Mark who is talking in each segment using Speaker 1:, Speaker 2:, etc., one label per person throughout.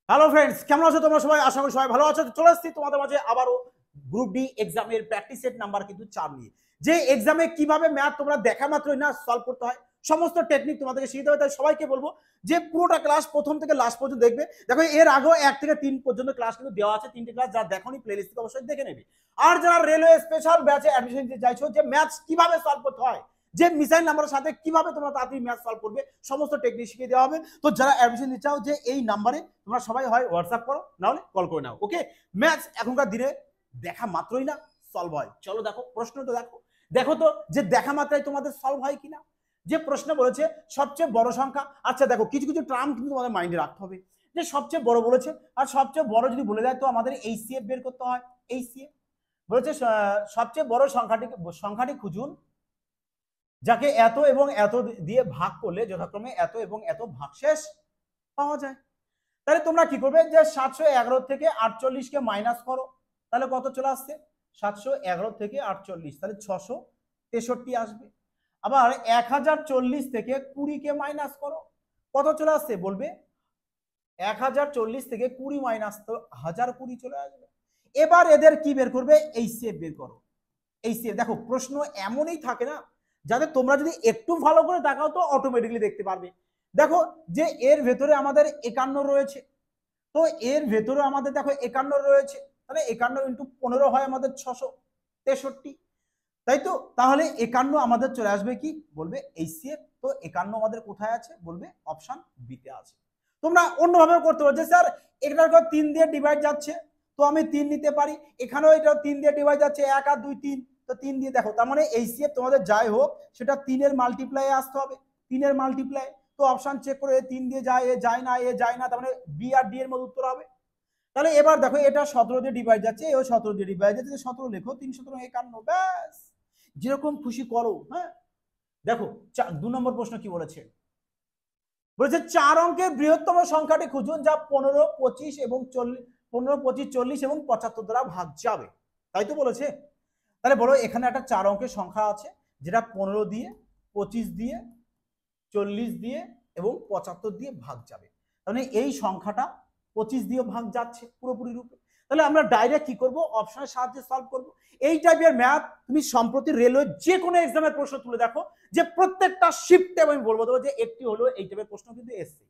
Speaker 1: Hello friends, কেমন আছো তোমরা সবাই? আশা করি সবাই ভালো আছো। চলে এসেছি তোমাদের মাঝে আবারও গ্রুপ ডি এক্সামের প্র্যাকটিস সেট নাম্বার কিন্তু 4 নিয়ে। যে এক্সামে কিভাবে ম্যাথ তোমরা দেখা মাত্রই না সলভ করতে হয়, সমস্ত টেকনিক তোমাদেরকে শিখতে হবে। তাই সবাইকে বলবো যে পুরোটা ক্লাস প্রথম থেকে লাস্ট পর্যন্ত দেখবে। দেখো, এর আগেও 1 থেকে 3 পর্যন্ত ক্লাস কিন্তু দেওয়া আছে, 3টে ক্লাস। যারা দেখোনি প্লেলিস্ট থেকে অবশ্যই দেখে নেবে। আর যারা রেলওয়ে স্পেশাল ব্যাচে অ্যাডমিশন নিতে চাইছো, যে ম্যাথস কিভাবে সলভ করতে হয়, যে মিসাইল নাম্বারের সাথে কিভাবে তোমরা তাড়াতাড়ি ম্যাথ সলভ করবে, সমস্ত টেকনিক শিখিয়ে দেওয়া হবে। তো যারা অ্যাডমিশন নিতে চাও, যে এই নাম্বারে তোমরা সবাই হয় হোয়াটসঅ্যাপ করো, না হলে কল করে নাও। ওকে, ম্যাথস এখনকার দিনে দেখা মাত্রই না সলভ হয়। চলো দেখো প্রশ্নটা দেখো। দেখো তো যে দেখা মাত্রায় তোমাদের সলভ হয় কিনা। যে প্রশ্ন বলেছে সবচেয়ে বড় সংখ্যা। আচ্ছা দেখো, কিছু কিছু টার্ম কিন্তু তোমাদের মাইন্ডে রাখতে হবে। যে সবচেয়ে বড় বলেছে, আর সবচেয়ে বড় যদি বলে দেয় তো আমাদের এইচসিএফ বের করতে হয়। এইচসিএফ বলেছে সবচেয়ে বড় সংখ্যাটি খুঁজুন যাকে এত এবং এত দিয়ে ভাগ করলে যথাক্রমে এত এবং এত ভাগশেষ পাওয়া যায়। তাহলে তোমরা কি করবে, যে 711 থেকে 48 কে মাইনাস করো, তাহলে কত চলে আসছে? 711 থেকে 48, তাহলে 663 আসবে। আবার 1040 থেকে 20 কে মাইনাস করো, কত চলে আসছে? বলবে 1040 থেকে 20 মাইনাস, তো 1020 চলে আসবে। এবার এদের কি বের করবে? এইচসিএফ বের করো। এইচসিএফ দেখো, প্রশ্ন এমনই থাকে না যাতে তোমরা যদি একটু ভালো করে তাকাও তো অটোমেটিকলি দেখতে পারবে। দেখো যে এর ভেতরে আমাদের 51 রয়েছে, তো এর ভেতরে আমাদের দেখো 51 রয়েছে, তাহলে 51 ইন্টু 15 হয় আমাদের 663, তাই তো? তাহলে 51 আমাদের চলে আসবে কি? বলবে এইচসিএফ। তো 51 আমাদের কোথায় আছে? বলবে অপশন বিতে আছে। তোমরা অন্যভাবে করতে পারো, যে স্যার এটার 3 দিয়ে ডিভাইড যাচ্ছে, তো আমি 3 নিতে পারি। এখানেও এটা 3 দিয়ে ডিভাইড যাচ্ছে, 1 আর 2 3, তো 3 দিয়ে দেখো। তার মানে এইচসিএফ তোমাদের যাই হোক সেটা 3 এর মাল্টিপ্লাই আসতে হবে, 3 এর মাল্টিপ্লাই। তো অপশন চেক করে 3 দিয়ে যায়, এ যায় না, এ যায় না, তার মানে বি আর ডি এর মধ্যে উত্তর হবে। তাহলে এবার দেখো, এটা 17 দিয়ে ডিভাইড যাচ্ছে, এও 17 দিয়ে ডিভাইড যাচ্ছে, 17 লেখো, 3 17 51, ব্যাস। যেরকম খুশি করো। হ্যাঁ, দেখো 2 নম্বর প্রশ্ন কি বলেছে? বলেছে 4 অঙ্কের বৃহত্তম সংখ্যাটি খুঁজুন যা 15, 25 এবং 40, 15, 25, 40 এবং 75 দ্বারা ভাগ যাবে। তাই তো বলেছে। তাহলে বলো, এখানে একটা 4 অঙ্কের সংখ্যা আছে যেটা 15 দিয়ে, 25 দিয়ে, 40 দিয়ে এবং 75 দিয়ে ভাগ যাবে। তাহলে এই সংখ্যাটা 25 দিয়ে ভাগ যাচ্ছে পুরোপুরি রূপে। তাহলে আমরা ডাইরেক্ট কি করব? অপশনের সাহায্যে সলভ করব। এই টাইপের ম্যাথ তুমি সম্প্রতি রেলওয়ে যে কোনো এক্সামের প্রশ্ন তুলে দেখো, যে প্রত্যেকটা শিফটে আমি বলবো দেবো যে একটি হলো এই টাইপের প্রশ্ন কিন্তু এসছে।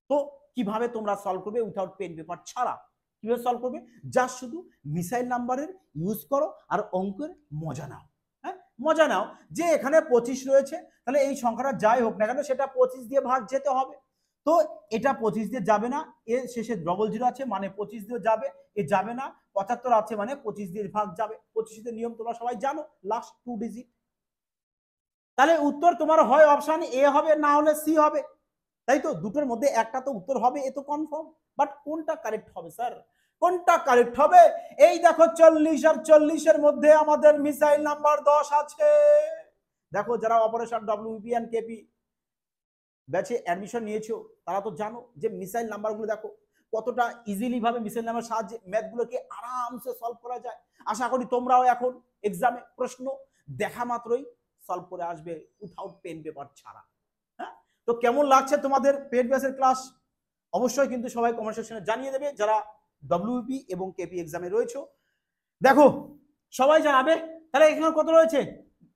Speaker 1: তো কিভাবে তোমরা সলভ করবে উইথাউট পেন পেপার ছাড়া? কিভাবে সলভ করবে? জাস্ট শুধু মিসাইল নাম্বারের ইউজ করো আর অঙ্কের মজা নাও। হ্যাঁ, মজা নাও। যে এখানে 25 রয়েছে, তাহলে এই সংখ্যাটা যাই হোক না কেন সেটা 25 দিয়ে ভাগ যেতে হবে। তো এটা 25 দিয়ে যাবে না, এর শেষে ডবল জিরো আছে মানে 25 দিয়ে যাবে, এ যাবে না। 75 আছে মানে 25 দিয়ে ভাগ যাবে। 25 এর নিয়ম তোমরা সবাই জানো, লাস্ট 2 ডিজিট। তাহলে উত্তর তোমার হয় অপশন এ হবে, না হলে সি হবে। তাই তো? দুটোর মধ্যে একটা তো উত্তর হবে, এ তো কনফার্ম। বাট কোনটা কারেক্ট হবে স্যার? কোনটা কারেক্ট হবে? এই দেখো 40 আর 40 এর মধ্যে আমাদের মিসাইল নাম্বার 10 আছে। দেখো, যারা অপারেশন ডব্লিউপি এন্ড কেপি ব্যাচে অ্যাডমিশন নিয়েছো তারা তো জানো যে মিসাইল নাম্বারগুলো দেখো কতটা ইজিলি ভাবে মিসাইল নাম্বার সাহায্যে ম্যাথগুলোকে আরামসে সলভ করা যায়। আশা করি তোমরাও এখন এক্সামে প্রশ্ন দেখা মাত্রই সলভ করে আসবে উইথাউট পেন পেপার ছাড়া। হ্যাঁ, তো কেমন লাগছে তোমাদের পেড ব্যাচের ক্লাস? অবশ্যই কিন্তু সবাই কমেন্ট সেকশনে জানিয়ে দেবে যারা ডব্লিউপি এবং কেপি এক্সামে রয়েছে। দেখো, সবাই জানাবে। তাহলে এখানে কত রয়েছে?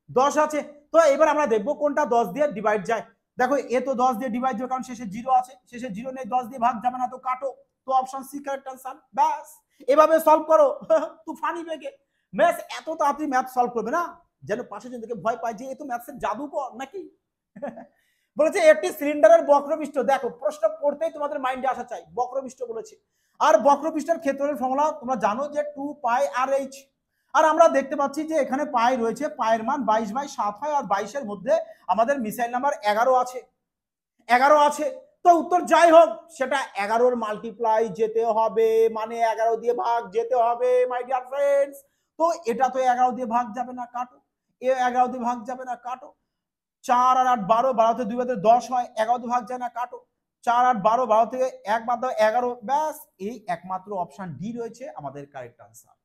Speaker 1: 10 আছে। তো এবার আমরা দেখবো কোনটা 10 দিয়ে ডিভাইড যায়। দেখো, এ তো 10 দিয়ে ডিভাইড যায়, কারণ শেষে জিরো আছে, শেষে জিরো নেই, 10 দিয়ে ভাগ যাবে না, তো কাটো। তো অপশন সি কারেক্ট আনসার। ব্যাস, এভাবে সলভ করো। তুফানি বেগে ম্যাথ এত তাড়াতাড়ি ম্যাথ সলভ করবে না যেন পাশে জন থেকে ভয় পায় যে এ তো ম্যাথসের জাদুকর নাকি। বলেছে একটি সিলিন্ডারের বক্রপৃষ্ঠ। দেখো, প্রশ্ন পড়তেই তোমাদের মাইন্ডে আসা চাই, বক্রপৃষ্ঠ বলেছে। আর বক্রপৃষ্ঠের ক্ষেত্রের ফর্মুলা তোমরা জানো যে 2 পাই আর এইচ। আর আমরা দেখতে পাচ্ছি যে এখানে পাই রয়েছে, পায়ের মান 22/7 হয়, আর 22 এর মধ্যে আমাদের মিসাইল নাম্বার 11 আছে, 11 আছে। তো উত্তর যাই হোক সেটা 11 মাল্টিপ্লাই যেতে হবে, মানে 11 দিয়ে ভাগ যেতে হবে মাই ডিয়ার ফ্রেন্ডস। তো এটা তো 11 দিয়ে ভাগ যাবে না, কাটো। এ 11 দিয়ে ভাগ যাবে না, কাটো। 4 আর 8 12, 12 থেকে 2 বাদে 10 হয়, 11 দিয়ে ভাগ যায় না, কাটো। 4 8 12, 12 থেকে 1 বাদ দাও 11, ব্যাস। এই একমাত্র অপশন ডি রয়েছে আমাদের কারেক্ট আনসার।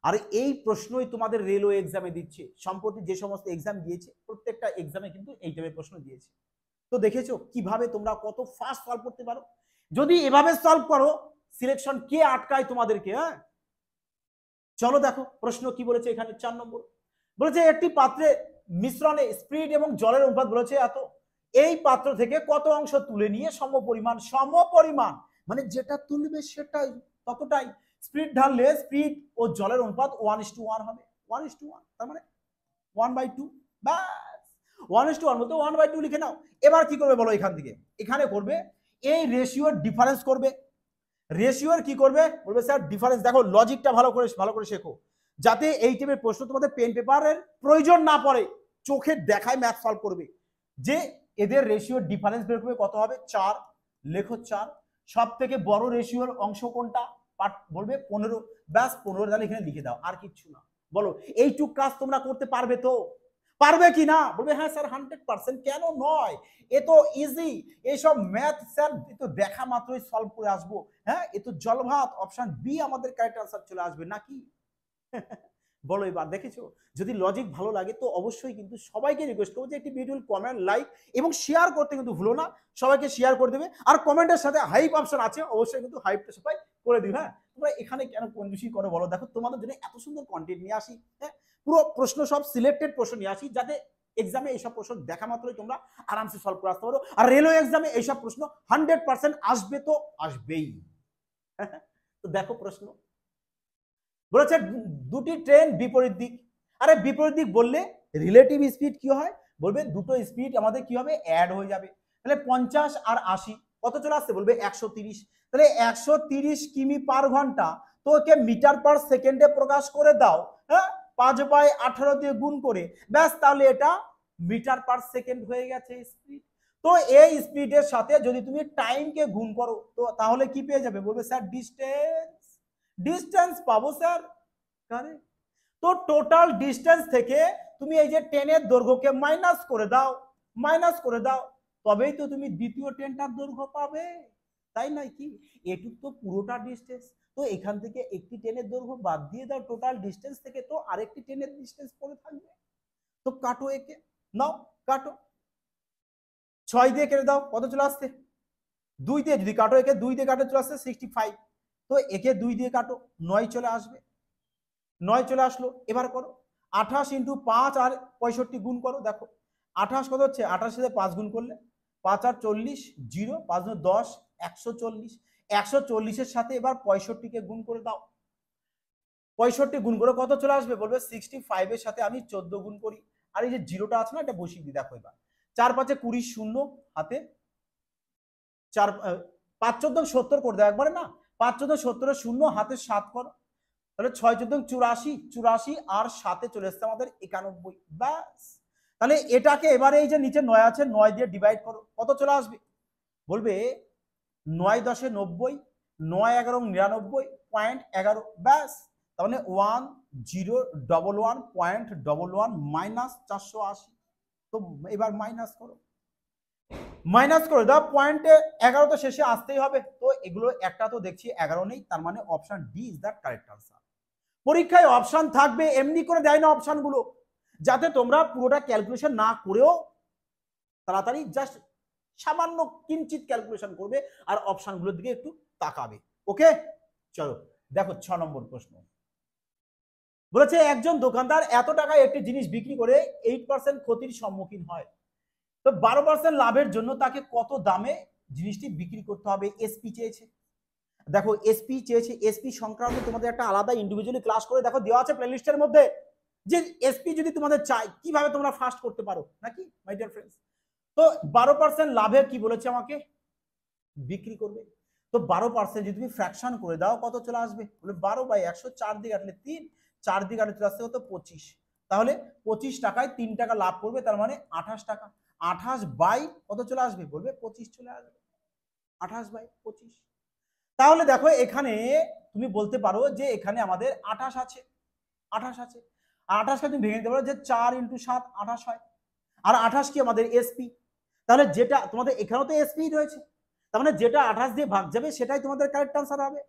Speaker 1: আর এই প্রশ্নই তোমাদের রেলওয়ে এক্সামে দিচ্ছে। সম্প্রতি যে সমস্ত এক্সাম দিয়েছে প্রত্যেকটা এক্সামে কিন্তু এই টাইপের প্রশ্ন দিয়েছে। তো দেখেছো কিভাবে তোমরা কত ফাস্ট সলভ করতে পারো। যদি এভাবে সলভ করো সিলেকশন কে আটকায় তোমাদেরকে? হ্যাঁ, চলো দেখো প্রশ্ন কি বলেছে এখানে। 4 নম্বর বলেছে একটি পাত্রে মিশ্রণে স্পিরিট এবং জলের অনুপাত বলেছে এত, এই পাত্র থেকে কত অংশ তুলে নিয়ে সমপরিমাণ মানে যেটা তুলবে সেটাই ততটাই স্পিরিট ঢাললে স্পিরিট ও জলের অনুপাত 1:1 হবে। 1:1 তার মানে 1/2, ব্যাস 1:1 বলতে 1/2 লিখে নাও। এবার কি করবে বলো, এখান থেকে এখানে করবে এই রেশিওর ডিফারেন্স করবে। রেশিওর কি করবে বলবে স্যার ডিফারেন্স। দেখো লজিকটা ভালো করে শেখো, যাতে এই টাইপের প্রশ্ন তোমাদের পেন পেপারের প্রয়োজন না পড়ে, চোখে দেখায় ম্যাথ সলভ করবে। যে এদের রেশিওর ডিফারেন্স বের করবে কত হবে 4, লেখো 4। সব থেকে বড় রেশিওর অংশ কোনটা পার্ট বলবে 15, ব্যাস 15 তাহলে এখানে লিখে দাও, আর কিচ্ছু না। বলো এইটুক কাজ তোমরা করতে পারবে তো? পারবে কি না? বলবে হ্যাঁ স্যার 100%, কেন নয়, এ তো ইজি, এইসব ম্যাথ স্যার তো দেখা মাত্রই সলভ করে আসবো। হ্যাঁ, এ তো জলভাত, অপশন বি আমাদের কারেক্ট আনসার চলে আসবে নাকি? বলো এবার দেখেছো? যদি লজিক ভালো লাগে তো অবশ্যই কিন্তু সবাইকে রিকোয়েস্ট করবো যে একটি ভিডিও কমেন্ট, লাইক এবং শেয়ার করতে কিন্তু ভুলো না। সবাইকে শেয়ার করে দেবে, আর কমেন্টের সাথে হাইপ অপশন আছে, অবশ্যই কিন্তু হাইপটা সবাই করে দিবে। হ্যাঁ, তোমরা এখানে কেন কনজুসি করো বলো? দেখো তোমাদের জন্য এত সুন্দর কন্টেন্ট নিয়ে আসি। হ্যাঁ, পুরো প্রশ্ন সব সিলেক্টেড প্রশ্ন নিয়ে আসি, যাতে এক্সামে এইসব প্রশ্ন দেখা মাত্রই তোমরা আরামসে সলভ করে আসতে পারো। আর রেলওয়ে এক্সামে এইসব প্রশ্ন 100% আসবে তো আসবেই। তো দেখো প্রশ্ন বলেছে দুটি ট্রেন বিপরীত দিক। আরে বিপরীত দিক বললে রিলেটিভ স্পিড কি হয়? বলবে দুটো স্পিড আমাদের কি হবে অ্যাড হয়ে যাবে। তাহলে 50 আর 80 কত চলে আসছে? বলবে 130। তাহলে 130 কিমি পার ঘন্টা তো ওকে মিটার পার সেকেন্ডে প্রকাশ করে দাও। হ্যাঁ, 5/18 দিয়ে গুণ করে, ব্যাস তাহলে এটা মিটার পার সেকেন্ড হয়ে গেছে স্পিড। তো এই স্পিডের সাথে যদি তুমি টাইমকে গুণ করো তো তাহলে কি পেয়ে যাবে? বলবে স্যার ডিস্টেন্স পাবো স্যার। কারেক্ট। তো টোটাল ডিস্টেন্স থেকে তুমি এই যে ট্রেনের দৈর্ঘ্যকে মাইনাস করে দাও, তবেই তো তুমি দ্বিতীয় ট্রেনটার দৈর্ঘ্য পাবে, তাই নয় কি? এটুক তো পুরোটা ডিস্টেন্স, তো এখান থেকে একটি ট্রেনের দৈর্ঘ্য বাদ দিয়ে দাও টোটাল ডিস্টেন্স থেকে, তো আরেকটি ট্রেনের ডিস্টেন্স পড়ে থাকবে। তো কাটো, একে নাও কাটো, 6 দিয়ে কেটে দাও, কত চলে আসছে? 2 দিয়ে যদি কাটো, একে 2 দিয়ে কাটো চলে আসছে 65। তো একে 2 দিয়ে কাটো, 9 চলে আসবে। 9 চলে আসলো। এবার করো 28 × 5 আর 65 গুণ করো। দেখো 28 কত হচ্ছে? 28 সাথে 5 গুণ করলে 5 আর 40, 0, 5 10, 140। 140 এর সাথে এবার 65 কে গুণ করে দাও। 65 গুণ করে কত চলে আসবে? বলবে 65 এর সাথে আমি 14 গুণ করি, আর এই যে জিরোটা আছে না, এটা বসিয়ে দিই। দেখো এবার 4 5 20, শূন্য হাতে 4 5 14 70 করে দাও একবারে না। 5 14 70 এর শূন্য হাতে 7 করো, তাহলে 6 14 84 আর 7 চলে আসছে আমাদের 91, ব্যাস। তাহলে এটাকে এবারে এই যে নিচে 9 আছে 9 দিয়ে ডিভাইড করো, কত চলে আসবে? বলবে 9 10 90, 9 11 99.11, ব্যাস। তার মানে 1011.11 মাইনাস 480। তো এবার মাইনাস করে দাও, পয়েন্টে 11 তো শেষে আসতেই হবে। তো এগুলো একটা তো দেখছি 11 নেই, তার মানে option D is the correct answer. পরীক্ষায় অপশন থাকবে, এমনি করে দেয় না অপশনগুলো, যাতে তোমরা পুরোটা ক্যালকুলেশন না করেও তাড়াতাড়ি জাস্ট সামান্য কিঞ্চিত ক্যালকুলেশন করবে আর অপশনগুলোর দিকে একটু তাকাবে। ওকে, চলো দেখো 6 নম্বর প্রশ্ন বলেছে একজন দোকানদার এত টাকায় একটি জিনিস বিক্রি করে 8% ক্ষতির সম্মুখীন হয়, তো 12% লাভের জন্য তাকে কত দামে জিনিসটি বিক্রি করতে হবে? এসপি চেয়েছে। দেখো এসপি চেয়েছে, এসপি সংক্রান্ত তোমাদের একটা আলাদা ইন্ডিভিজুয়ালি ক্লাস করে দেখো দেওয়া আছে প্লেলিস্টের মধ্যে, যে এসপি যদি তোমাদের চাই কিভাবে তোমরা ফাস্ট করতে পারো নাকি মাই ডিয়ার ফ্রেন্ডস। তো 12% লাভে কি বলেছে আমাকে বিক্রি করবে, তো 12% যদি তুমি ফ্র্যাকশন করে দাও কত চলে আসবে? বলে 12/100, 4 দিয়ে কাটলে 3, 4 দিয়ে কাটলে চলে আসছে কত? 25। তাহলে 25 টাকায় 3 টাকা লাভ করবে, তার মানে 28 টাকা। 28 বাই কত চলে আসবে? বলবে 25 চলে আসবে, 28/25। তাহলে দেখো এখানে তুমি বলতে পারো যে এখানে আমাদের 28 আছে, 28কে তুমি ভেঙে দিতে পারো যে 4 × 7 28 হয়, আর 28 কি আমাদের এসপি। তাহলে যেটা তোমাদের এখানেও তো এসপি রয়েছে, তার মানে যেটা 28 দিয়ে ভাগ যাবে সেটাই তোমাদের কারেক্ট আনসার হবে।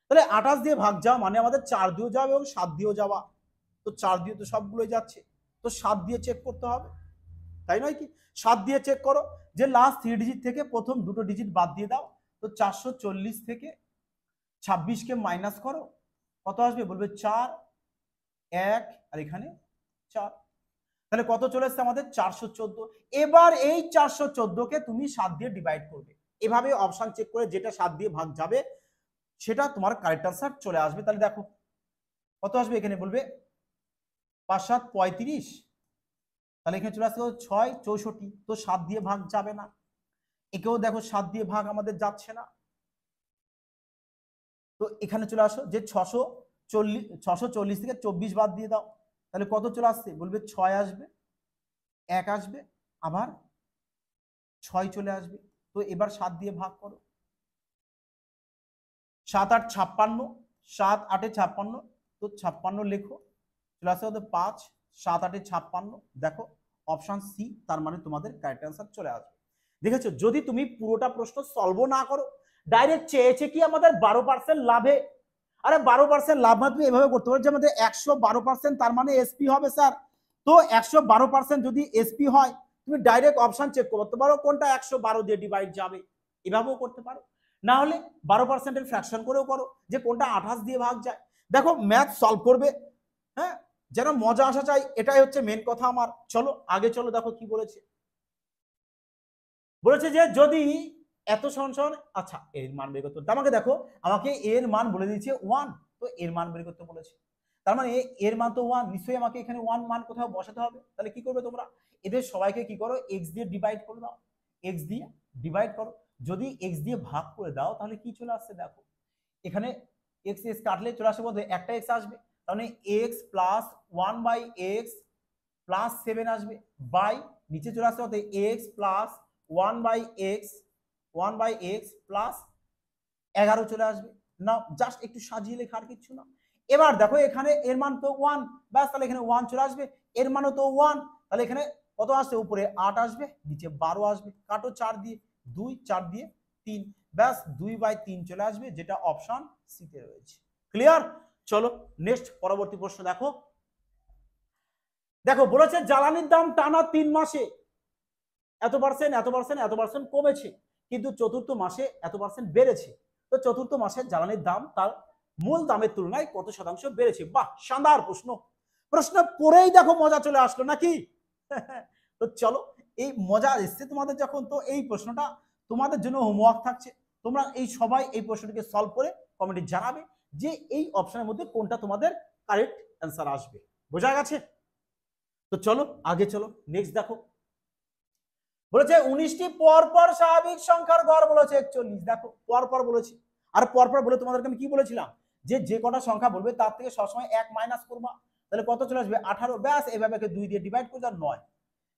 Speaker 1: তাহলে 28 দিয়ে ভাগ যাওয়া মানে আমাদের 4 দিয়েও যাওয়া এবং 7 দিয়েও যাওয়া, তো 4 দিয়ে তো সবগুলোই যাচ্ছে, তো 7 দিয়ে চেক করতে হবে, তাই নয় কি? 7 দিয়ে চেক করো, যে লাস্ট 3 ডিজিট থেকে প্রথম দুটো ডিজিট বাদ দিয়ে দাও, তো 440 থেকে 26কে মাইনাস করো, কত আসবে? বলবে 4, 1 আর এখানে 4, তাহলে কত চলে এসছে আমাদের? 414। এবার এই 414কে তুমি 7 দিয়ে ডিভাইড করবে, এভাবে অপশন চেক করে যেটা 7 দিয়ে ভাগ যাবে সেটা তোমার কারেক্ট আনসার চলে আসবে। তাহলে দেখো কত আসবে, এখানে বলবে 5 7 35, তাহলে এখানে চলে আসবে 6 64, তো 7 দিয়ে ভাগ যাবে না। একেও দেখো 7 দিয়ে ভাগ আমাদের যাচ্ছে না, তো এখানে চলে আসো যে 640 থেকে 24 বাদ দিয়ে দাও, তাহলে কত চলে আসছে? বলবে 6 আসবে, 1 আসবে, আবার 6 চলে আসবে। তো এবার 7 দিয়ে ভাগ করো, 7 8 56, 7 8 56, তো 56 লেখো, চলে আসছে 5 7 8 56। দেখো অপশন সি, তার মানে তোমাদের কারেক্ট অ্যান্সার চলে আসবে। দেখেছো, যদি তুমি পুরোটা প্রশ্ন সলভ না করো, ডাইরেক্ট চেয়েছে কি আমাদের 12% লাভে, আরে 12% লাভ তুমি এভাবে করতে পারো যে আমাদের 112%, তার মানে এসপি হবে স্যার। তো 112% যদি এসপি হয়, তুমি ডাইরেক্ট অপশন চেক করতে পারো কোনটা 112 দিয়ে ডিভাইড যাবে, এভাবেও করতে পারো। না হলে 12%-এর ফ্র্যাকশন করেও করো যে কোনটা 28 দিয়ে ভাগ যায়। দেখো ম্যাথ সলভ করবে, হ্যাঁ, যেন মজা আসা চাই, এটাই হচ্ছে মেন কথা আমার। চলো আগে চলো, দেখো কি বলেছে। বলেছে যে যদি এত সমান, আচ্ছা এর মান বের করতে, আমাকে দেখো, আমাকে এর মান বলে দিয়েছে 1, তো এর মান বের করতে বলেছে, তার মানে এর মান তো 1, নিশ্চয়ই আমাকে এখানে 1 মান কোথাও বসাতে হবে। তাহলে কি করবে তোমরা? এদের সবাইকে কি করো? x দিয়ে ডিভাইড করে দাও, x দিয়ে ডিভাইড করো। যদি x দিয়ে ভাগ করে দাও তাহলে কি চলে আসছে দেখো, এখানে x x কাটলে চলে আসবে বলতে একটা x আসবে, তাহলে x প্লাস 1/x প্লাস 7 আসবে, বাই নিচে চলে আসছে বলতে x প্লাস 1/x প্লাস 11 চলে আসবে না, জাস্ট একটু সাজিয়ে লেখা, আর কিছু না। এবার দেখো এখানে এর মান তো 1, ব্যাস, তাহলে এখানে 1 চলে আসবে, এর মানও তো 1, তাহলে এখানে কত আসছে? উপরে 8 আসবে, নিচে 12 আসবে, কাটো 4 দিয়ে, 2 4 দিয়ে 3, ব্যাস 2/3 চলে আসবে, যেটা অপশন সি তে রয়েছে। ক্লিয়ার? চলো নেক্সট পরবর্তী প্রশ্ন দেখো। দেখো বলেছে জ্বালানির দাম টানা 3 মাসে এত পার্সেন্ট কমেছে, কিন্তু চতুর্থ মাসে এত পার্সেন্ট বেড়েছে। তো চতুর্থ মাসে জ্বালানির দাম তার মূল দামের তুলনায় কত শতাংশ বেড়েছে? বাহ, শানদার প্রশ্ন। প্রশ্ন পড়েই দেখো মজা চলে আসলো নাকি? তো চলো, এই মজা এসছে তোমাদের যখন, তো এই প্রশ্নটা তোমাদের জন্য হোমওয়ার্ক থাকছে। তোমরা এই সবাই এই প্রশ্নটিকে সলভ করে কমেন্টে জানাবে যে এই অপশনের মধ্যে কোনটা তোমাদের কারেক্ট অ্যান্সার আসবে। বোঝা গেছে? তো চলো আগে চলো, নেক্সট দেখো। বলেছে 19টি পরপর স্বাভাবিক সংখ্যার গড় বলেছে 41। দেখো পরপর বলেছি, আর পরপর বলে তোমাদেরকে আমি কি বলেছিলাম, যে যে কটা সংখ্যা বলবে তার থেকে সবসময় 1 মাইনাস করবা, তাহলে কত চলে আসবে? 18। ব্যাস, এভাবে 2 দিয়ে ডিভাইড করে দাও, 9।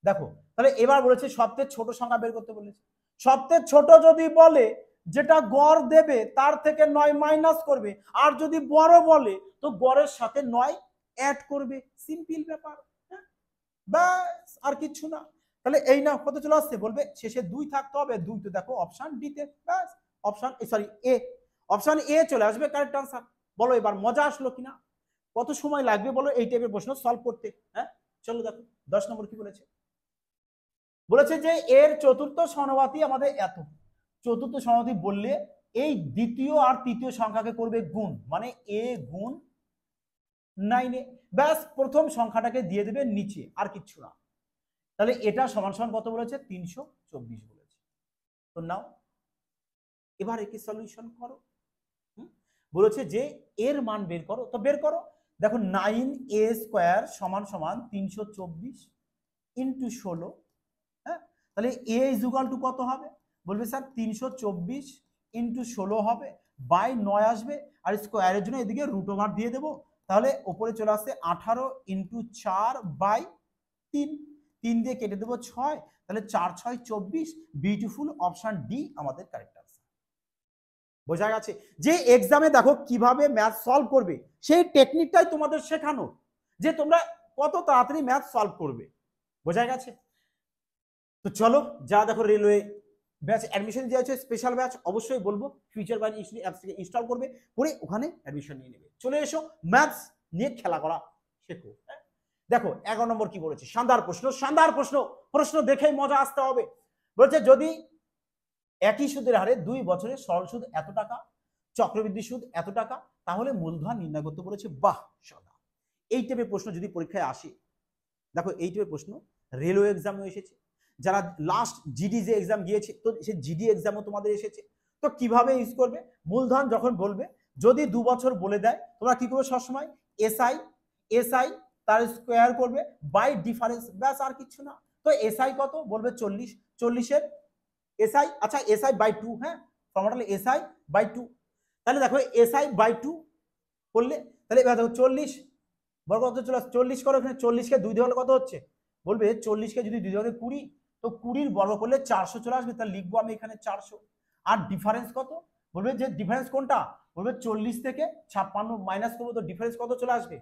Speaker 1: দেখো তাহলে এবার বলেছে সবচেয়ে ছোট সংখ্যা বের করতে বলেছে। সবচেয়ে ছোট যদি বলে যেটা গড় দেবে তার থেকে 9 মাইনাস করবে, আর যদি বড় বলে তো গড়ের সাথে 9 অ্যাড করবে, সিম্পল ব্যাপার। ব্যাস, আর কিছু না। তাহলে এই না কত চলে আসছে? বলবে শেষে 2 থাকতে হবে, 2 তো দেখো অপশন ডি তে, ব্যাস অপশন অপশন এ চলে আসবে কারেক্ট আনসার। বলো এবার মজা আসলো কিনা? কত সময় লাগবে বলো এই টাইপের প্রশ্ন সলভ করতে? হ্যাঁ চলো দেখো 10 নম্বর কি বলেছে। বলেছে যে এর চতুর্থ সমানুপাতি আমাদের এত। চতুর্থ সমানুপাতি বললে এই দ্বিতীয় আর তৃতীয় সংখ্যাকে করবে গুণ, মানে এ গুণ 9 ব্যাস প্রথম সংখ্যাটাকে দিয়ে দেবে নিচে, আর কিছু না। তাহলে এটা সমান সমান কত বলেছে? 324 বলেছে। তো নাও এবার একে সলিউশন করো। বলেছে যে এর মান বের করো, তো বের করো। দেখো 9a² সমান সমান 324 ইন্টু 16। হ্যাঁ, তাহলে a ইকুয়াল টু কত হবে? বলবে স্যার 324 ইন্টু 16 হবে, বাই 9 আসবে, আর স্কোয়ারের জন্য এদিকে রুট ওভার দিয়ে দেবো, তাহলে ওপরে চলে আসছে 18 ইন্টু 4/3, 3 দিয়ে কেটে দেবো 6, তাহলে 4 6 24। বিউটিফুল, অপশন ডি আমাদের কারেক্ট আনসার। বোঝা গেছে যে এক্সামে দেখো কিভাবে ম্যাথ সলভ করবে, সেই টেকনিকটাই তোমাদের শেখানো, যে তোমরা কত তাড়াতাড়ি ম্যাথ সলভ করবে। বোঝা গেছে? তো চলো যা দেখো রেলওয়ে ব্যাচ অ্যাডমিশন দেওয়া হচ্ছে, স্পেশাল ব্যাচ, অবশ্যই বলবো ফিউচার ব্যাচ অ্যাপস থেকে ইনস্টল করবে, করে ওখানে অ্যাডমিশন নিয়ে নেবে। চলে এসো ম্যাথস নিয়ে খেলা করা শেখো। দেখো 11 নম্বর কি বলেছে, শানদার প্রশ্ন, শানদার প্রশ্ন, প্রশ্ন দেখেই মজা আসতে হবে। বলছে যদি একই সুদের হারে 2 বছরে সরল সুদ এত টাকা, চক্রবৃদ্ধি সুদ এত টাকা, তাহলে মূলধন নির্ণয় করতে বলেছে। বাহ সদা, এই টাইপের প্রশ্ন যদি পরীক্ষায় আসে, দেখো এই টাইপের প্রশ্ন রেলওয়ে এক্সামও এসেছে, যারা লাস্ট জিডি যে এক্সাম গিয়েছে তো সেই জিডি এক্সামও তোমাদের এসেছে। তো কিভাবে ইউজ করবে, মূলধন যখন বলবে, যদি 2 বছর বলে দেয়, তোমরা কি করবে সবসময়, এসআই এসআই তার স্কোয়ার করবে বাই ডিফারেন্স, ব্যাস আর কিছু না। তো এসআই কত বলবে 40, 40-এর এসআই, আচ্ছা এসআই বাই 2, হ্যাঁ ফর্মুলা হলো এসআই বাই 2। তাহলে দেখো এসআই বাই 2 করলে, তাহলে এবার দেখো 40 বর্গ কত চলে আসছে, 40 করো, এখানে 40-কে 2 দিয়ে হলে কত হচ্ছে, বলবে 40-কে যদি 2 দিয়ে হলে 20, তো 20 বর্গ করলে 400 চলে আসবে, তাহলে লিখবো আমি এখানে 400। আর ডিফারেন্স কত, বলবে যে ডিফারেন্স কোনটা, বলবে 40 থেকে 56 মাইনাস করবো, তো ডিফারেন্স কত চলে আসবে,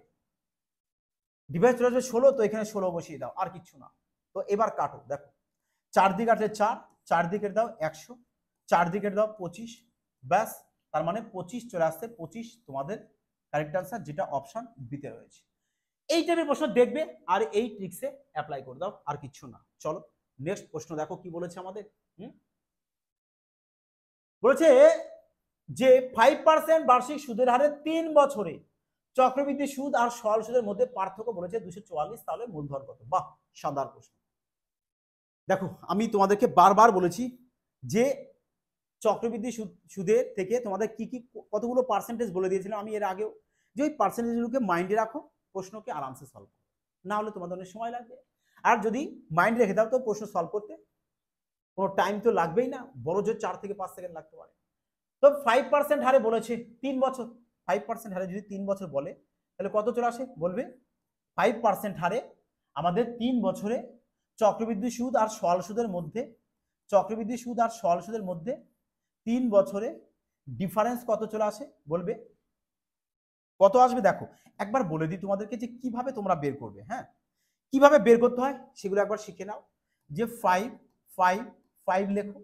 Speaker 1: ডিফারেন্স চলে আসবে 16, তো এখানে 16 বসিয়ে দাও, আর কিছু না। তো এবার কাটো, দেখো 4 দিয়ে কাটলে 4, 4 দিকে দাও 100, 4 দিকে দাও 25, ব্যাস, তার মানে 25 চলে আসছে, 25 তোমাদের কারেক্ট আনসার, যেটা অপশন বিতে রয়েছে। এই টাইপের প্রশ্ন দেখবে আর এই ট্রিক্সে অ্যাপ্লাই করে দাও, আর কিছু না। চলো নেক্সট প্রশ্ন দেখো কি বলেছে আমাদের। বলেছে যে 5% বার্ষিক সুদের হারে 3 বছরে চক্রবৃদ্ধি সুদ আর সরল সুদের মধ্যে পার্থক্য বলেছে 244, তাহলে মূলধন কত। বাহ শানদার প্রশ্ন। দেখো আমি তোমাদেরকে বারবার বলেছি যে চক্রবৃদ্ধি সুদের থেকে তোমাদের কি কি কতগুলো পার্সেন্টেজ বলে দিয়েছিলাম আমি এর আগেও, যে ওই পার্সেন্টেজগুলোকে মাইন্ডে রাখো, প্রশ্নকে আরামসে সলভ করো, না হলে তোমাদের অনেক সময় লাগবে। আর যদি মাইন্ড রেখে দাও তো প্রশ্ন সলভ করতে কোনো টাইম তো লাগবেই না, বড় জোর 4 থেকে 5 সেকেন্ড লাগতে পারে। তো 5% হারে বলেছে 3 বছর, 5% হারে যদি 3 বছর বলে, তাহলে কত চলে আসে, বলবে 5% হারে আমাদের 3 বছরে চক্রবৃদ্ধি সুদ আর সরল সুদের মধ্যে, চক্রবৃদ্ধি সুদ আর সরল সুদের মধ্যে 3 বছরে ডিফারেন্স কত চলে আসে, বলবে কত আসবে। দেখো একবার বলে দিই তোমাদেরকে যে কিভাবে তোমরা বের করবে, হ্যাঁ কিভাবে বের করতে হয় সেগুলো একবার শিখে নাও। যে 5 5 5 লেখো,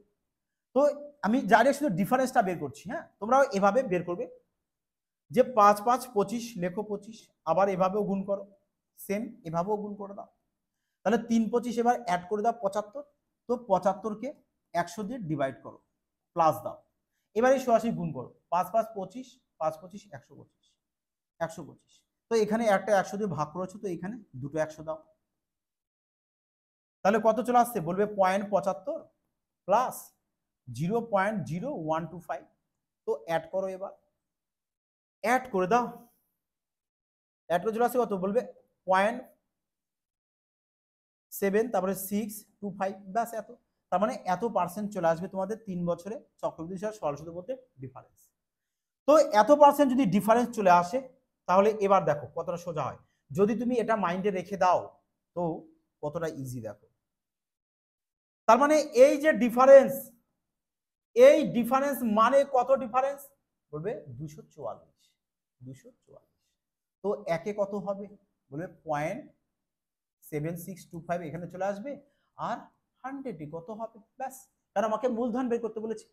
Speaker 1: তো আমি জানি শুধু ডিফারেন্সটা বের করছি, হ্যাঁ তোমরাও এভাবে বের করবে, যে 5 5 25 লেখো 25, আবার এভাবেও গুণ করো, সেম এভাবেও গুণ করে দাও, তাহলে 3 25 এবার অ্যাড করে দাও 75, তো 75-কে 100 দিয়ে ডিভাইড করো, প্লাস দাও, এবার এই সরাসরি গুণ করো, 5 5 25, 5 25 125, 125, তো এখানে একটা 100 দিয়ে ভাগ করেছো, তো এখানে দুটো 100 দাও, তাহলে কত চলে আসছে, বলবে 0.75 প্লাস 0.0125, তো অ্যাড করো, এবার অ্যাড করে দাও, অ্যাড করে চলে আসছে কত, বলবে 0.7, তারপরে 625, ব্যাস এত, তার মানে এত পার্সেন্ট চলে আসবে তোমাদের 3 বছরে চক্রবৃদ্ধি আর সরল সুদের মধ্যে ডিফারেন্স। তো এত পার্সেন্ট যদি ডিফারেন্স চলে আসে, তাহলে এবার দেখো কতটা সোজা হয়, যদি তুমি এটা মাইন্ডে রেখে দাও তো কতটা ইজি। দেখো তার মানে এই যে ডিফারেন্স, এই ডিফারেন্স মানে কত ডিফারেন্স, বলবে 244, 244, তো একে কত হবে, বলবে 0.7625 এখানে চলে আসবে, আর 100-এ কত হবে, ব্যাস, কারণ আমাকে মূলধন বের করতে বলেছে।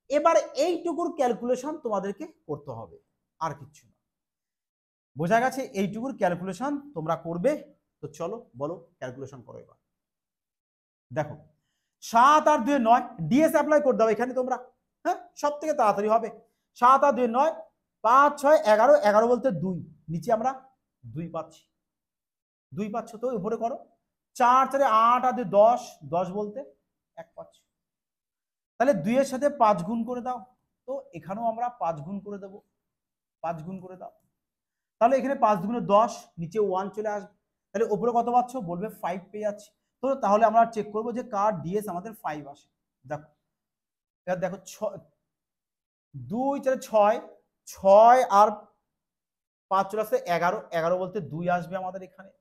Speaker 1: এবার এইটুকুর ক্যালকুলেশন তোমাদেরকে করতে হবে, আর কিছু না, বোঝা গেছে, এইটুকুর ক্যালকুলেশন তোমরা করবে। তো চলো বলো ক্যালকুলেশন করো এবার। দেখো 7 আর 2 9, ডিএস অ্যাপ্লাই করে দাও এখানে তোমরা, হ্যাঁ সব থেকে তাড়াতাড়ি হবে। 7 আর 2 9, 5 6 11, 11 বলতে 2, নিচে আমরা 2 পাচ্ছি, 2 পাচ্ছ, তো উপরে করো 4 4 8 আর 2 10, 10 বলতে 1 পাচ্ছ, তাহলে 2 এর সাথে 5 গুণ করে দাও, তো এখানেও আমরা 5 গুণ করে দেব, 5 গুণ করে দাও, তাহলে এখানে 5 দুগুণে 10, নিচে 1 চলে আসবে, তাহলে উপরে কত পাচ্ছ, বলবে 5 পেয়ে যাচ্ছে। তো তাহলে আমরা চেক করবো যে কার ডিএস আমাদের 5 আসে। দেখো এবার দেখো 2 4 6, 6 আর 5 চলে আসছে 11, 11 বলতে 2 আসবে আমাদের এখানে,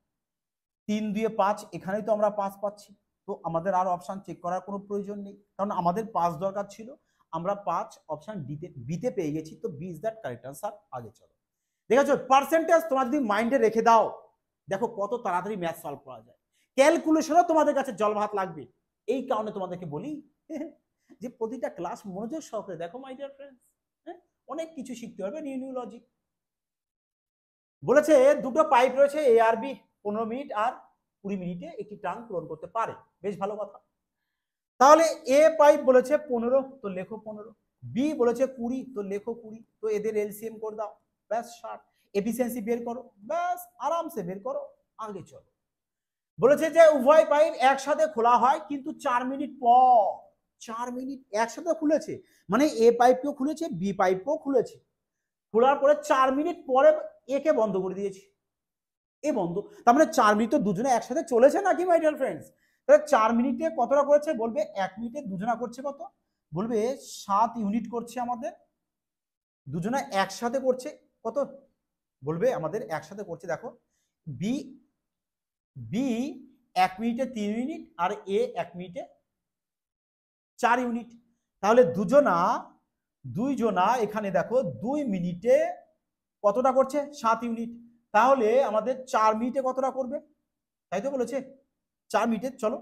Speaker 1: 3 2 5, এখানেই তো আমরা 5 পাচ্ছি, তো আমাদের আর অপশন চেক করার কোনো প্রয়োজন নেই, কারণ আমাদের 5 দরকার ছিল, আমরা 5 অপশন বিতে পেয়ে গেছি, তো B is that correct answer. আগে চলো, দেখেছো পার্সেন্টেজ তোমরা যদি মাইন্ডে রেখে দাও, দেখো কত তাড়াতাড়ি ম্যাথ সলভ করা যায়, ক্যালকুলেশনও তোমাদের কাছে জল ভাত লাগবে। এই কারণে তোমাদেরকে বলি যে প্রতিটা ক্লাস মনোযোগ সহকারে দেখো মাই ডিয়ার ফ্রেন্ডস, অনেক কিছু শিখতে পারবে, নিউ নিউ লজিক। বলেছে দুটো পাইপ রয়েছে এ আর বি, 15 মিনিট আর 20 মিনিটে একটি টার্ম পূরণ করতে পারে, বেশ ভালো কথা। তাহলে এ পাইপ বলেছে 15, তো লেখো 15। বি বলেছে 20, তো লেখো 20। তো এদের এলসিএম করে দাও, ব্যাস 60। এফিসিয়েন্সি বের করো, ব্যাস আরামসে বের করো। আগে চলো। বলেছে যে উভয় পাইপ একসাথে খোলা হয় কিন্তু 4 মিনিট পর। 4 মিনিট একসাথে খুলেছে, মানে এ পাইপও খুলেছে, বি পাইপও খুলেছে। খোলার পরে 4 মিনিট পরে একে বন্ধ করে দিয়েছে। এ বন্ধ, তার মানে 4 মিনিট তো দুজনে একসাথে চলেছে নাকি মাই ডিয়ার ফ্রেন্ডস? তাহলে 4 মিনিটে কতটা করেছে বলবে, 1 মিনিটে দুজনা করছে কত, বলবে 7 ইউনিট করছে আমাদের। দুজনা একসাথে করছে কত, বলবে আমাদের একসাথে করছে, দেখো বি বি 1 মিনিটে 3 ইউনিট আর এ 1 মিনিটে 4 ইউনিট। তাহলে দুইজনা এখানে দেখো 2 মিনিটে কতটা করছে, 7 ইউনিট। তাহলে আমাদের 4 মিনিটে কতটা করবে, তাই তো বলেছে 4 মিনিটে। চলো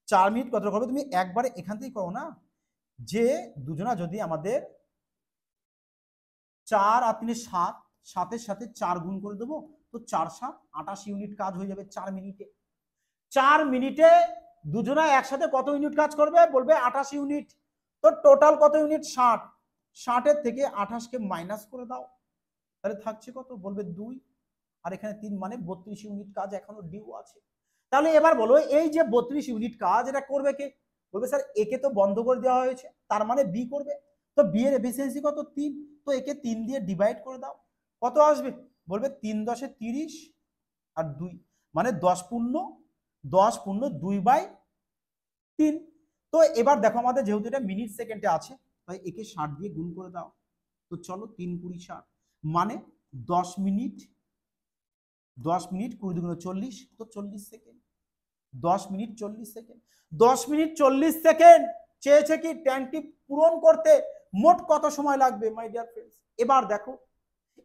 Speaker 1: 4 মিনিট কতটা করবে, তুমি একবারে এখান থেকেই করো না, যে দুজনা যদি আমাদের 4 আর 3 7, 7-এর সাথে 4 গুণ করে দেবো, তো 4 7 28 ইউনিট কাজ হয়ে যাবে 4 মিনিটে। 4 মিনিটে দুজনা একসাথে কত ইউনিট কাজ করবে, বলবে 28 ইউনিট। তো টোটাল কত ইউনিট, 60। 60-এর থেকে 28-কে মাইনাস করে দাও, তাহলে থাকছে কত, বলবে 2। আর এখানে 3, মানে 32 ইউনিট কাজ এখনো ডিউ আছে। তাহলে এবার বলো এই যে 32 ইউনিট কাজ এটা করবে কে, বলবে স্যার একে তো বন্ধ করে দেওয়া হয়েছে, তার মানে বি করবে। তো বি এর এফিসিয়েন্সি কত, 3। তো একে 3 দিয়ে ডিভাইড করে দাও, কত আসবে, বলবে 3 10 30 আর 2, মানে 10 পূর্ণ 2/3। তো এবার দেখো আমাদের যেহেতু এটা মিনিট সেকেন্ডে আছে, তাই একে 60 দিয়ে গুণ করে দাও। তো চলো 3 20 60, মানে 10 মিনিট 20 × 40, তো 40 second. 10 minute 40 second, 10 minute 40 second চেয়েছে কি ট্যাঙ্কটি পূরণ করতে মোট কত সময় লাগবে মাই ডিয়ার ফ্রেন্ডস। এবার দেখো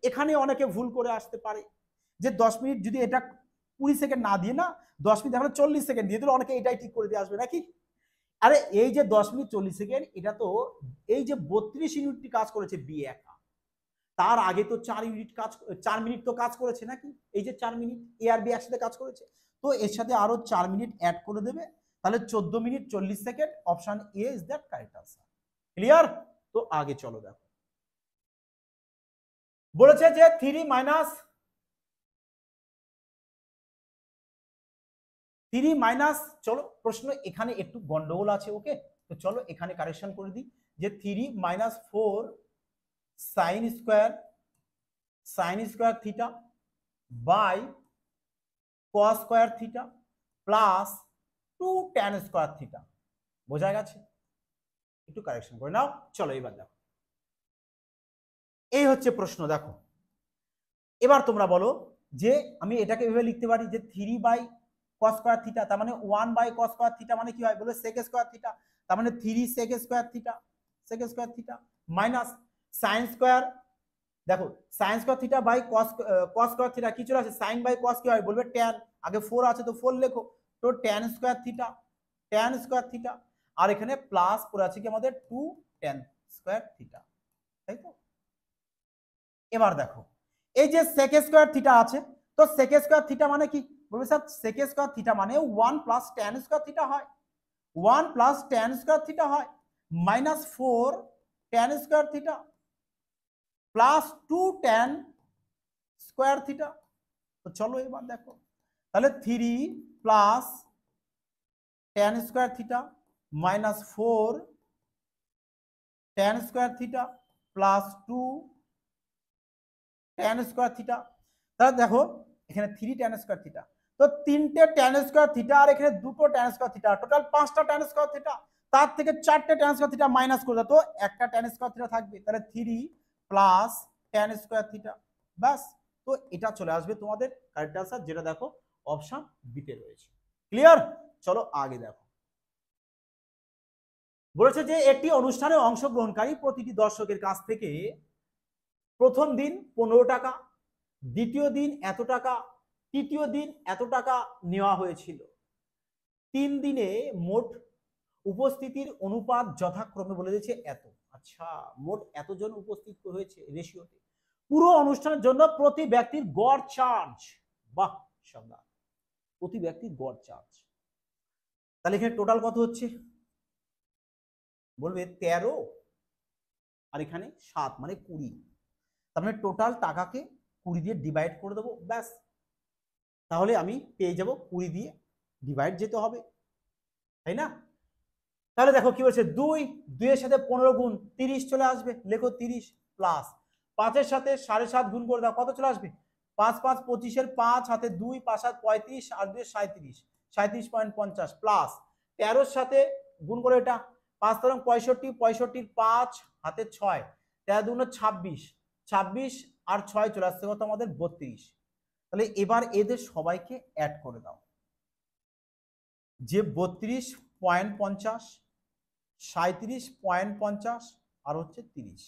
Speaker 1: এখানে অনেকে ভুল করে আসতে পারে, যে 10 মিনিট যদি এটা 20 সেকেন্ড না দিয়ে না 10 মিনিট এখন 40 সেকেন্ড দিয়ে দিলে অনেকে এটাই ঠিক করে দিয়ে আসবে নাকি। আরে এই যে 10 মিনিট 40 সেকেন্ড, এটা তো এই যে 32 ইউনিটটি কাজ করেছে বি একা, তার আগে তো 4 ইউনিট কাজ, 4 মিনিট তো কাজ করেছে নাকি, এই যে 4 মিনিট এ আর বি একসাথে কাজ করেছে, তো এর সাথে আরো 4 মিনিট অ্যাড করে দেবে, তাহলে 14 minute 40 second. Option A is that correct answer. Clear? তো আগে চলো দেখো, বলেছে যে 3 মাইনাস, চলো প্রশ্ন এখানে একটু গন্ডগোল আছে, ওকে, তো চলো এখানে কারেকশন করে দিই, যে 3 - 4 sine square theta by cos square theta plus 2 tan square theta. বোঝা গেছে? একটু কারেকশন করে নাও। চলো এবার দেখো, এই হচ্ছে প্রশ্ন। দেখো এবার তোমরা বলো যে আমি এটাকে এভাবে লিখতে পারি যে 3/cos স্কয়ার থিটা, তার মানে 1/cos স্কয়ার থিটা মানে কি হয়, বলে sec স্কয়ার থিটা, তার মানে 3 sec square theta minus sin square, দেখো sin square theta by cos square theta কি চলে আসে, sin বাই cos কি হয়, বলবে tan, আগে 4 আছে তো 4 লেখো, তো tan স্কয়ার থিটা আর এখানে প্লাস পড়ে আছে কি আমাদের 2 tan স্কয়ার থিটা, তাই তো। এবার দেখো এই যে sec স্কয়ার থিটা আছে, তো sec স্কয়ার থিটা মানে কি, বলবে স্যার sec স্কয়ার থিটা মানে 1 প্লাস tan স্কয়ার থিটা হয়, 1 প্লাস tan স্কয়ার থিটা হয় minus 4 tan square theta plus 2 tan square theta. তো চলো এবার দেখো, তাহলে 3 plus tan square theta minus 4 tan square theta plus 2 tan square theta. তাহলে দেখো এখানে 3 tan স্কয়ার থিটা, তো 3টে tan স্কয়ার থিটা আর এখানে 2টো tan স্কয়ার থিটা, টোটাল 5টা tan স্কয়ার থিটা, তার থেকে 4টে tan স্কয়ার থিটা মাইনাস করে দাও, তো একটা tan স্কয়ার থিটা থাকবে, তাহলে 3 প্লাস tan স্কয়ার থিটা, বাস। তো এটা চলে আসবে তোমাদের কারেক্ট আনসার, যেটা দেখো অপশন বি তে রয়েছে। ক্লিয়ার? চলো আগে দেখো, বলেছে যে একটি অনুষ্ঠানে অংশগ্রহণকারী প্রতিটি দর্শকের কাছ থেকে প্রথম দিন 15 টাকা, দ্বিতীয় দিন এত টাকা, তৃতীয় দিন এত টাকা নেওয়া হয়েছিল। 3 দিনে মোট উপস্থিতির অনুপাত যথাক্রমে বলে দিয়েছে এত। আচ্ছা, মোট এতজন উপস্থিত হয়েছে রেশিওতে। পুরো অনুষ্ঠানের জন্য প্রতি ব্যক্তির গড় চার্জ, বাহ শানদার, প্রতি ব্যক্তির গড় চার্জ। তাহলে এখানে টোটাল কত হচ্ছে, বলবে 13 আর এখানে 7 মানে 20, তার মানে টোটাল টাকাকে 20 দিয়ে ডিভাইড করে দেবো, ব্যাস। তাহলে আমি পেয়ে যাব 20 দিয়ে ডিভাইড যেতে হবে, তাই না? তাহলে দেখো কি বলছে, 2 এর সাথে 15 গুণ 30 চলে আসবে, লেখো 30 প্লাস 5 এর সাথে 7.5 গুণ করে দাও, কত চলে আসবে? 5 5 25 এর 5 হাতে 2, 5 7 35 আর 2 37, 37.50 প্লাস 13 এর সাথে গুণ করে এটা 5 তরং 65, 65 5 হাতে 6, 13 দুগুণ 26, 26 আর 6 চলে আসছে কত আমাদের 32। তাহলে এবার এদের সবাইকে অ্যাড করে দাও, যে 32.50, 37.50 আর হচ্ছে 30,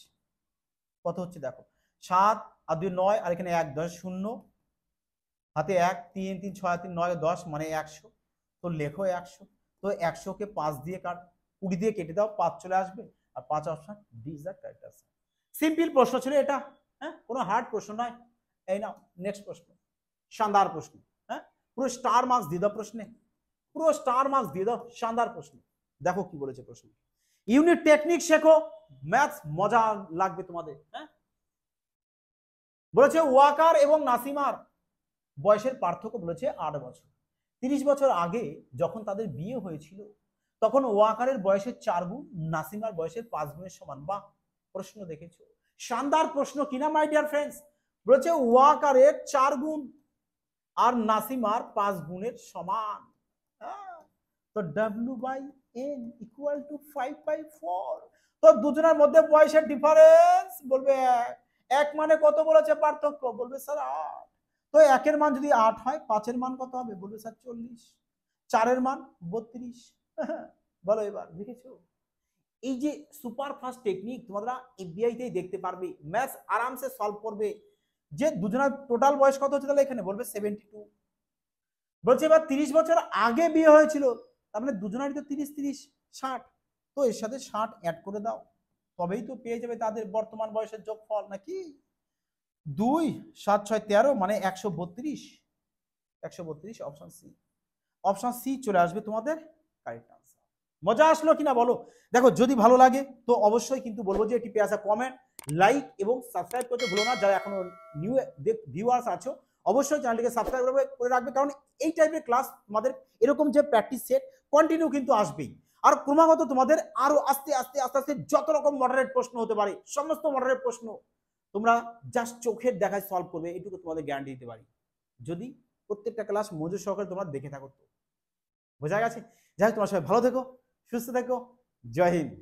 Speaker 1: কত হচ্ছে দেখো, 7 আর 2 9 আর এখানে 1 10 0 হাতে 1 3 3 6 3 9 10 মানে 100। তো লেখো 100। তো 100 কে 5 দিয়ে কাট, 20 দিয়ে কেটে দাও, 5 চলে আসবে আর 5 option D is the correct answer. Simple প্রশ্ন ছিল এটা, হ্যাঁ, কোনো হার্ড প্রশ্ন নয়। এই নাও নেক্সট প্রশ্ন, শানদার প্রশ্ন, হ্যাঁ, পুরো স্টার মার্কস দিয়ে দাও প্রশ্নে, পুরো স্টার মার্কস দিয়ে দাও, শানদার প্রশ্ন। দেখো কি বলেছে প্রশ্ন, ইউনিট টেকনিক শেখো, ম্যাথস মজা লাগবে তোমাদের। হ্যাঁ, বলেছে ওয়াকার এবং নাসিমার বয়সের পার্থক্য বলেছে 8 বছর। 30 বছর আগে যখন তাদের বিয়ে হয়েছিল তখন ওয়াকারের বয়সের 4 গুণ, নাসিমার বয়সের 5 গুণের সমান। বাহ, প্রশ্ন দেখেছো, শানদার প্রশ্ন কিনা মাই ডিয়ার ফ্রেন্ডস। বলেছে ওয়াকারের 4 গুণ আর নাসিমার 5 গুণের সমান। তো W/N = 5/4। তো দুজনের মধ্যে বয়সের ডিফারেন্স বলবে 1 মানে কত বলেছে পার্থক্য, বলবে স্যার 8। তো 1 এর মান যদি 8 হয় 5 এর মান কত হবে, বলবে স্যার 40, 4 এর মান 32। বলো এবার, দেখেছো এই যে সুপার ফাস্ট টেকনিক তোমরা এফবিআই তেই দেখতে পারবে, ম্যাথস আরামসে সলভ করবে। যে দুজনের টোটাল বয়স কত হচ্ছে, তাহলে এখানে বলবে 72। বলছে এবার 30 বছর আগে বিয়ে হয়েছিল, তার মানে দুজনেরই তো 30 30 60, তো এর সাথে 60 অ্যাড করে দাও, তবেই তো পেয়ে যাবে তাদের বর্তমান বয়সের যোগফল, নাকি? 2 7 6 13 মানে 132, 132 অপশন সি, অপশন সি চলে আসবে তোমাদের কারেক্ট আনসার। মজা আসলো কিনা বলো? দেখো যদি ভালো লাগে তো অবশ্যই কিন্তু বলবো যে এটি পেয়ে আসা কমেন্ট, লাইক এবং সাবস্ক্রাইব করতে ভুলো না। যারা এখনো নিউ ভিউয়ার্স আছো অবশ্যই চ্যানেলটিকে সাবস্ক্রাইব করে রাখবে, কারণ এই টাইপের ক্লাস তোমাদের এরকম যে প্র্যাকটিস সেট কন্টিনিউ কিন্তু আসবেই। আর ক্রমাগত তোমাদের আরো আস্তে আস্তে আস্তে আস্তে যত রকম মডারেট প্রশ্ন হতে পারে সমস্ত মডারেট প্রশ্ন তোমরা জাস্ট চোখের দেখায় সলভ করবে, এটুকু তোমাদের গ্যারান্টি দিতে পারি, যদি প্রত্যেকটা ক্লাস মনোযোগ সহকারে তোমরা দেখে থাকো। তো বোঝা গেছে? যাই হোক, তোমার সবাই ভালো থেকো, সুস্থ থেকো, জয় হিন্দ।